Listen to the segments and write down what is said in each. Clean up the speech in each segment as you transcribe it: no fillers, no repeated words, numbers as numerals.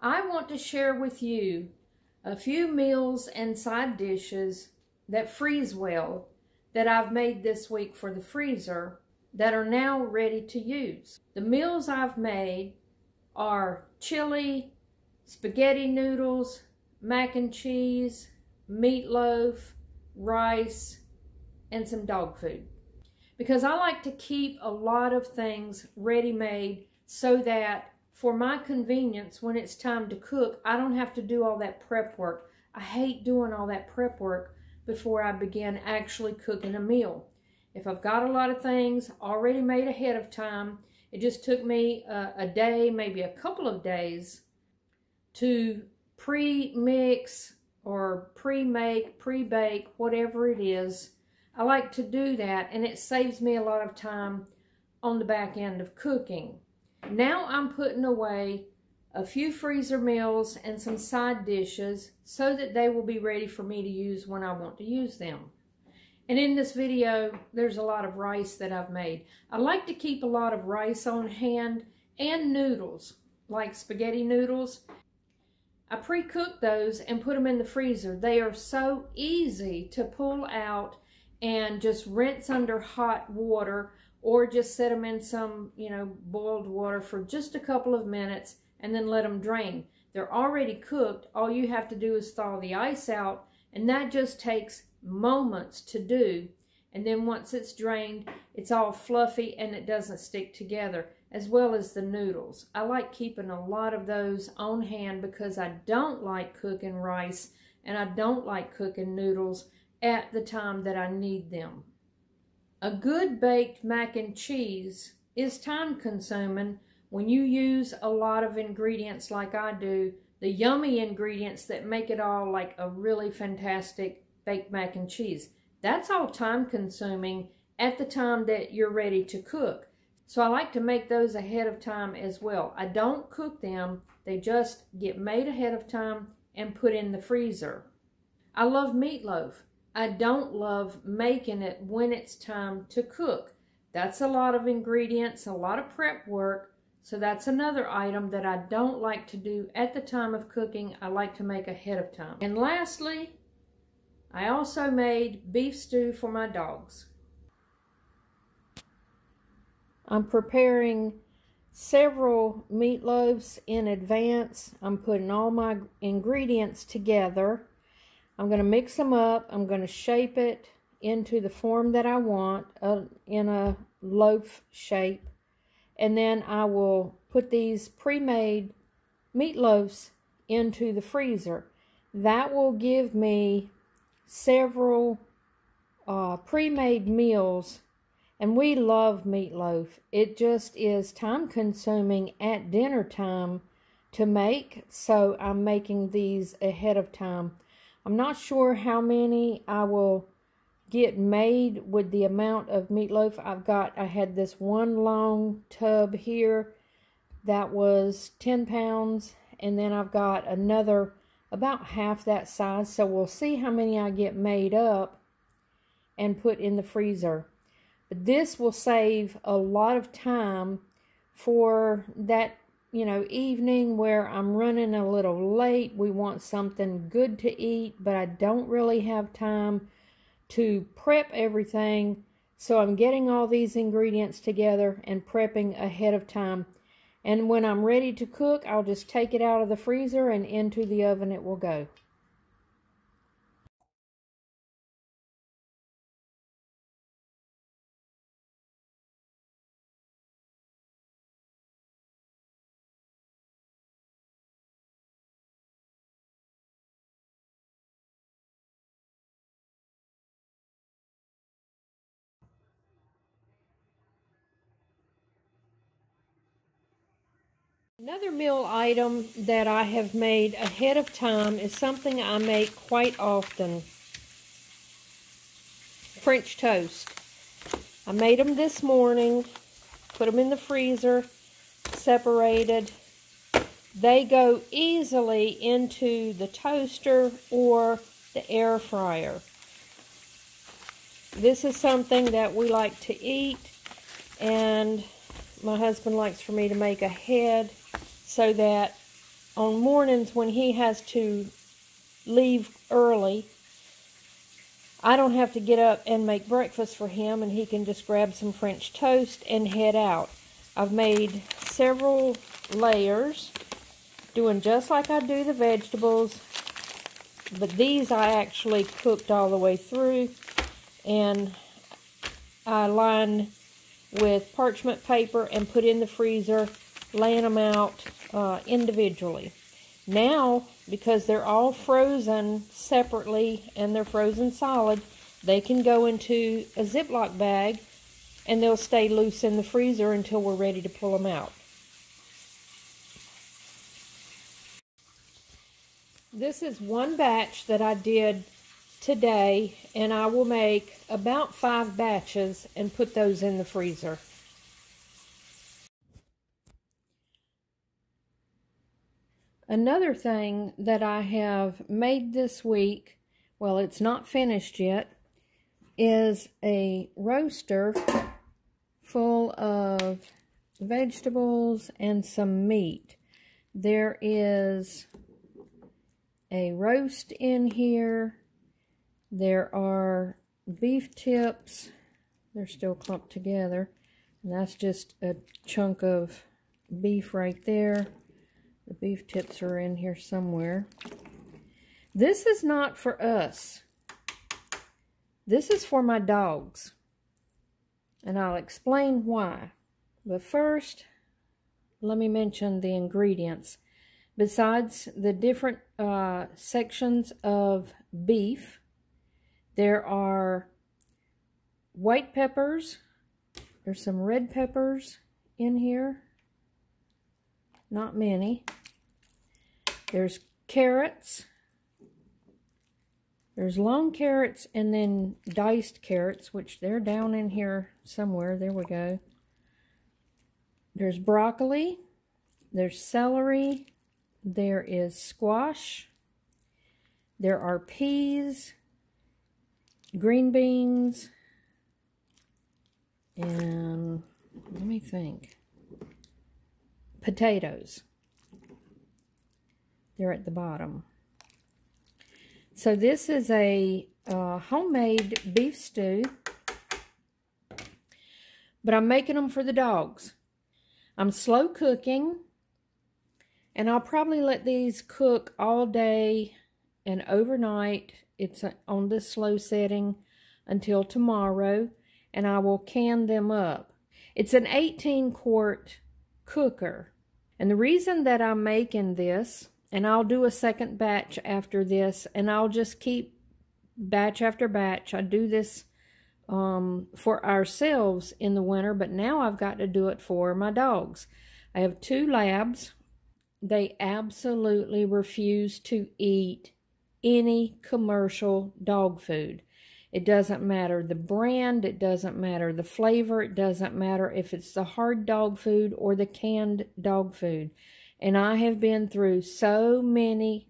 I want to share with you a few meals and side dishes that freeze well that I've made this week for the freezer that are now ready to use. The meals I've made are chili, spaghetti noodles, mac and cheese, meatloaf, rice, and some dog food. Because I like to keep a lot of things ready-made so that for my convenience, when it's time to cook, I don't have to do all that prep work. I hate doing all that prep work before I begin actually cooking a meal. If I've got a lot of things already made ahead of time, it just took me a day, maybe a couple of days, to pre-mix or pre-make, pre-bake, whatever it is. I like to do that, and it saves me a lot of time on the back end of cooking. Now I'm putting away a few freezer meals and some side dishes so that they will be ready for me to use when I want to use them. And in this video, there's a lot of rice that I've made. I like to keep a lot of rice on hand and noodles, like spaghetti noodles. I pre-cook those and put them in the freezer. They are so easy to pull out and just rinse under hot water, or just set them in some, boiled water for just a couple of minutes and then let them drain. They're already cooked. All you have to do is thaw the ice out, and that just takes moments to do. And then once it's drained, it's all fluffy and it doesn't stick together, as well as the noodles. I like keeping a lot of those on hand because I don't like cooking rice and I don't like cooking noodles at the time that I need them. A good baked mac and cheese is time consuming when you use a lot of ingredients like I do, the yummy ingredients that make it all like a really fantastic baked mac and cheese. That's all time consuming at the time that you're ready to cook. So I like to make those ahead of time as well. I don't cook them, they just get made ahead of time and put in the freezer. I love meatloaf. I don't love making it when it's time to cook. That's a lot of ingredients, a lot of prep work, so that's another item that I don't like to do at the time of cooking. I like to make ahead of time. And lastly, I also made beef stew for my dogs. I'm preparing several meatloaves in advance. I'm putting all my ingredients together. I'm going to mix them up. I'm going to shape it into the form that I want, in a loaf shape. And then I will put these pre-made meatloaves into the freezer. That will give me several pre-made meals. And we love meatloaf. It just is time consuming at dinner time to make, so I'm making these ahead of time. I'm not sure how many I will get made with the amount of meatloaf I had this one long tub here that was 10 pounds, and then I've got another about half that size, so we'll see how many I get made up and put in the freezer. But this will save a lot of time for that evening where I'm running a little late. We want something good to eat, but I don't really have time to prep everything. So I'm getting all these ingredients together and prepping ahead of time. And when I'm ready to cook, I'll just take it out of the freezer and into the oven it will go. Another meal item that I have made ahead of time is something I make quite often. French toast. I made them this morning, put them in the freezer, separated. They go easily into the toaster or the air fryer. This is something that we like to eat, and my husband likes for me to make ahead so that on mornings when he has to leave early, I don't have to get up and make breakfast for him, and he can just grab some French toast and head out. I've made several layers, doing just like I do the vegetables, but these I actually cooked all the way through, and I lined with parchment paper and put in the freezer, laying them out individually. Now, because they're all frozen separately and they're frozen solid, they can go into a Ziploc bag and they'll stay loose in the freezer until we're ready to pull them out. This is one batch that I did today, and I will make about 5 batches and put those in the freezer. Another thing that I have made this week, well, it's not finished yet, is a roaster full of vegetables and some meat. There is a roast in here. There are beef tips. They're still clumped together. And that's just a chunk of beef right there. The beef tips are in here somewhere. This is not for us. This is for my dogs. And I'll explain why. But first, let me mention the ingredients. Besides the different sections of beef, there are white peppers. There's some red peppers in here. Not many. There's carrots. There's long carrots and then diced carrots, which they're down in here somewhere. There we go. There's broccoli. There's celery. There is squash. There are peas, green beans, and let me think. Potatoes. They're at the bottom. So this is a homemade beef stew, but I'm making them for the dogs. I'm slow cooking, and I'll probably let these cook all day and overnight. It's on this slow setting until tomorrow, and I will can them up. It's an 18-quart cooker. And the reason that I'm making this, and I'll do a second batch after this, and I'll just keep batch after batch. I do this for ourselves in the winter, but now I've got to do it for my dogs. I have 2 labs. They absolutely refuse to eat any commercial dog food. It doesn't matter the brand, it doesn't matter the flavor, it doesn't matter if it's the hard dog food or the canned dog food. And I have been through so many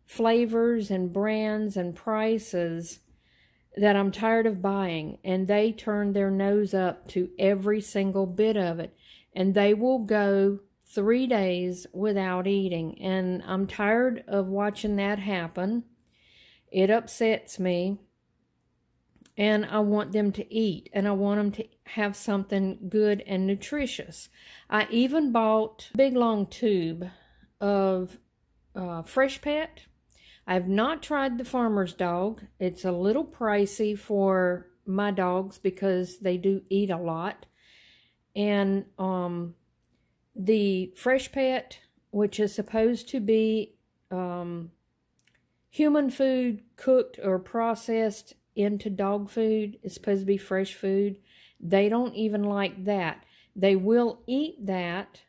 flavors and brands and prices that I'm tired of buying, and they turn their nose up to every single bit of it. And they will go 3 days without eating, and I'm tired of watching that happen. It upsets me. And I want them to eat, and I want them to have something good and nutritious. I even bought a big long tube of Freshpet. I've not tried the Farmer's Dog. It's a little pricey for my dogs because they do eat a lot. And the Freshpet, which is supposed to be human food cooked or processed into dog food, is supposed to be fresh food. They don't even like that. They will eat that,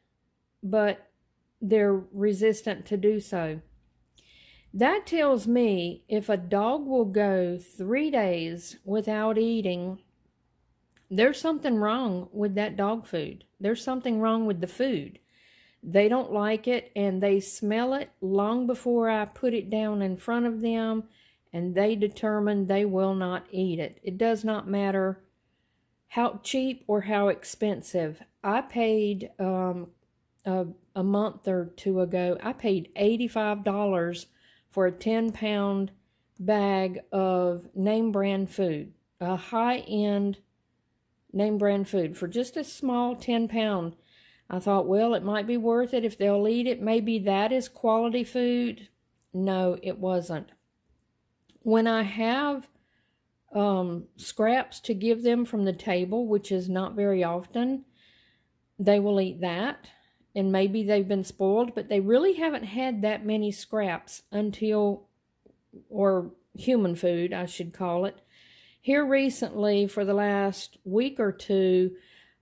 but they're resistant to do so. That tells me if a dog will go 3 days without eating, there's something wrong with that dog food. There's something wrong with the food. They don't like it, and they smell it long before I put it down in front of them, and they determine they will not eat it. It does not matter how cheap or how expensive. I paid, I a month or two ago. I paid $85 for a 10-pound bag of name brand food, a high-end name brand food for just a small 10-pound. I thought, well, it might be worth it if they'll eat it. Maybe that is quality food. No, it wasn't. When I have scraps to give them from the table, which is not very often, they will eat that. And maybe they've been spoiled, but they really haven't had that many scraps until, or human food, I should call it. Here recently, for the last week or two,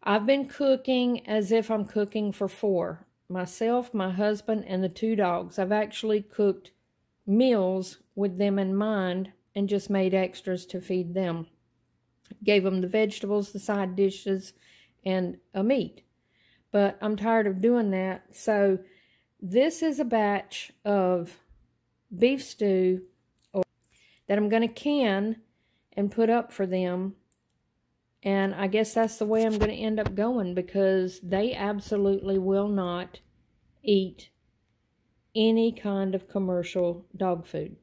I've been cooking as if I'm cooking for 4. Myself, my husband, and the 2 dogs. I've actually cooked meals with them in mind and just made extras to feed them. Gave them the vegetables, the side dishes, and a meat. But I'm tired of doing that. So this is a batch of beef stew that I'm going to can and put up for them. And I guess that's the way I'm going to end up going, because they absolutely will not eat any kind of commercial dog food.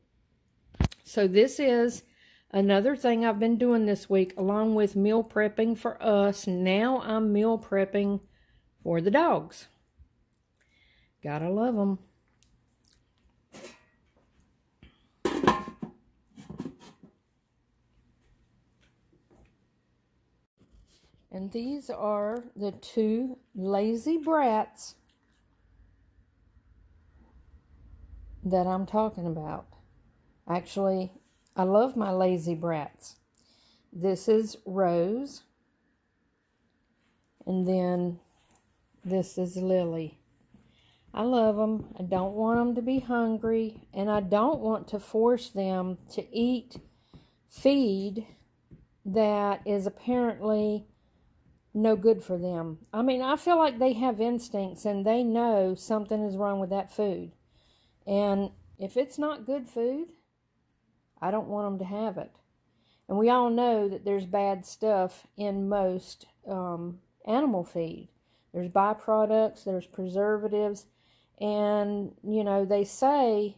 So this is another thing I've been doing this week, along with meal prepping for us. Now I'm meal prepping for the dogs. Gotta love them. And these are the 2 lazy brats that I'm talking about. Actually, I love my lazy brats. This is Rose. And then this is Lily. I love them. I don't want them to be hungry. And I don't want to force them to eat feed that is apparently no good for them. I mean, I feel like they have instincts and they know something is wrong with that food. And if it's not good food, I don't want them to have it. And we all know that there's bad stuff in most animal feed. There's byproducts, there's preservatives, and, you know, they say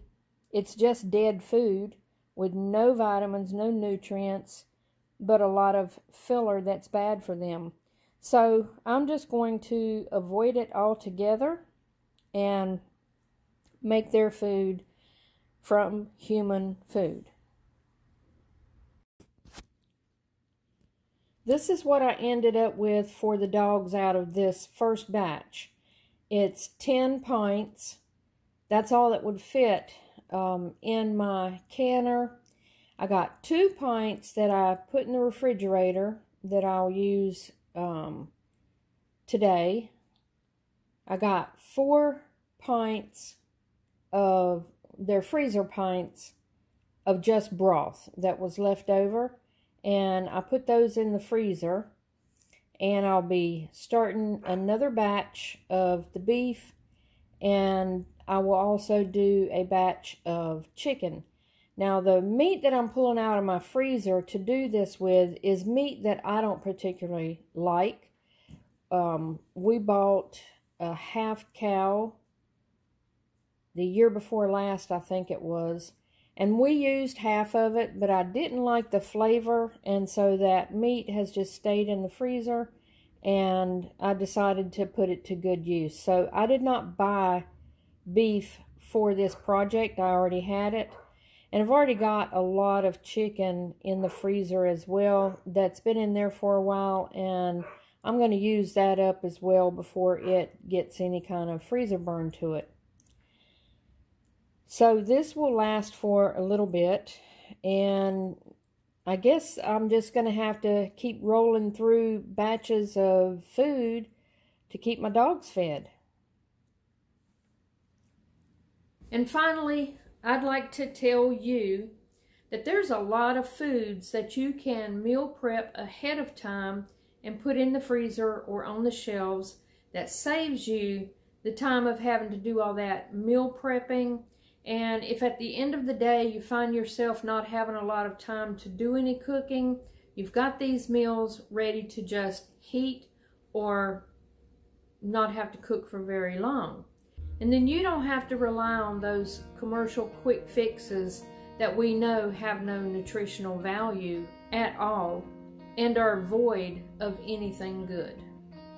it's just dead food with no vitamins, no nutrients, but a lot of filler that's bad for them. So I'm just going to avoid it altogether and make their food from human food. This is what I ended up with for the dogs out of this first batch. It's 10 pints. That's all that would fit in my canner. I got 2 pints that I put in the refrigerator that I'll use today. I got 4 pints of their freezer pints of just broth that was left over. And I put those in the freezer, and I'll be starting another batch of the beef, and I will also do a batch of chicken. Now, the meat that I'm pulling out of my freezer to do this with is meat that I don't particularly like. We bought a half cow the year before last, I think it was. And we used half of it, but I didn't like the flavor, and so that meat has just stayed in the freezer, and I decided to put it to good use. So I did not buy beef for this project. I already had it. And I've already got a lot of chicken in the freezer as well that's been in there for a while, and I'm going to use that up as well before it gets any kind of freezer burn to it. So this will last for a little bit, and I guess I'm just going to have to keep rolling through batches of food to keep my dogs fed. And finally, I'd like to tell you that there's a lot of foods that you can meal prep ahead of time and put in the freezer or on the shelves that saves you the time of having to do all that meal prepping. And if at the end of the day you find yourself not having a lot of time to do any cooking, you've got these meals ready to just heat or not have to cook for very long. And then you don't have to rely on those commercial quick fixes that we know have no nutritional value at all and are void of anything good.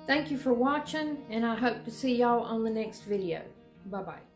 Thank you for watching, and I hope to see y'all on the next video. Bye-bye.